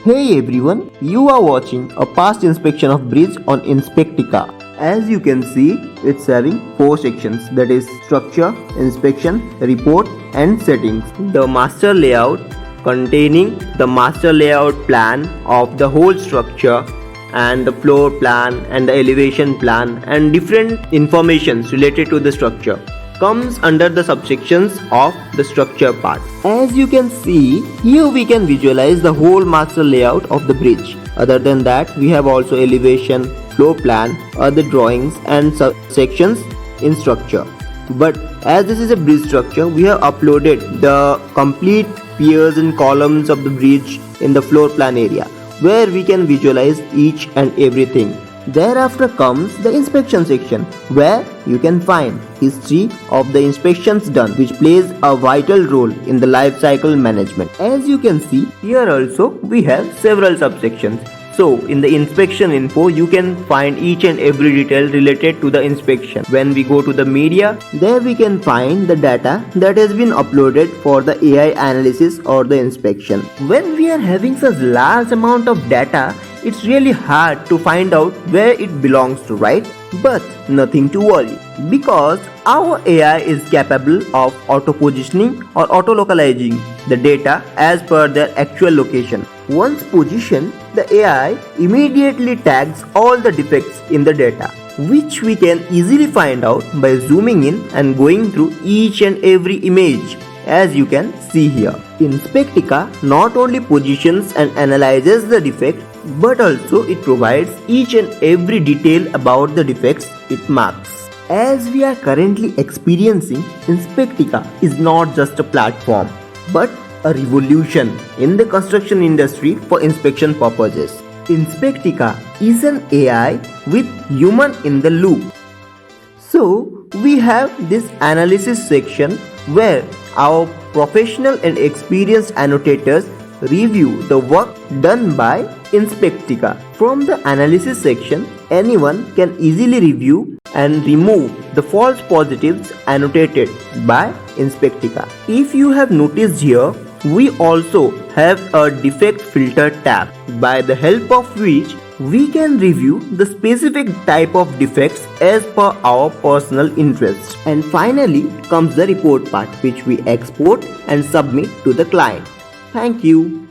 Hey everyone, you are watching a past inspection of bridge on Inspectica. As you can see, it's having 4 sections, that is structure, inspection, report and settings. The master layout containing the master layout plan of the whole structure and the floor plan and the elevation plan and different informations related to the structure comes under the subsections of the structure part. As you can see, here we can visualize the whole master layout of the bridge. Other than that, we have also elevation, floor plan, other drawings and subsections in structure. But as this is a bridge structure, we have uploaded the complete piers and columns of the bridge in the floor plan area, where we can visualize each and everything. Thereafter comes the inspection section, where you can find history of the inspections done, which plays a vital role in the life cycle management. As you can see, here also we have several subsections. So in the inspection info, you can find each and every detail related to the inspection. When we go to the media, there we can find the data that has been uploaded for the AI analysis or the inspection. When we are having such large amount of data, it's really hard to find out where it belongs to, right? But nothing to worry, because our AI is capable of auto-positioning or auto-localizing the data as per their actual location. Once positioned, the AI immediately tags all the defects in the data, which we can easily find out by zooming in and going through each and every image, as you can see here. Inspectica not only positions and analyzes the defect, but also it provides each and every detail about the defects it marks. As we are currently experiencing, Inspectica is not just a platform, but a revolution in the construction industry for inspection purposes. Inspectica is an AI with human in the loop. So we have this analysis section where our professional and experienced annotators review the work done by Inspectica. From the analysis section, anyone can easily review and remove the false positives annotated by Inspectica. If you have noticed here, we also have a defect filter tab, by the help of which we can review the specific type of defects as per our personal interest. And finally comes the report part, which we export and submit to the client. Thank you.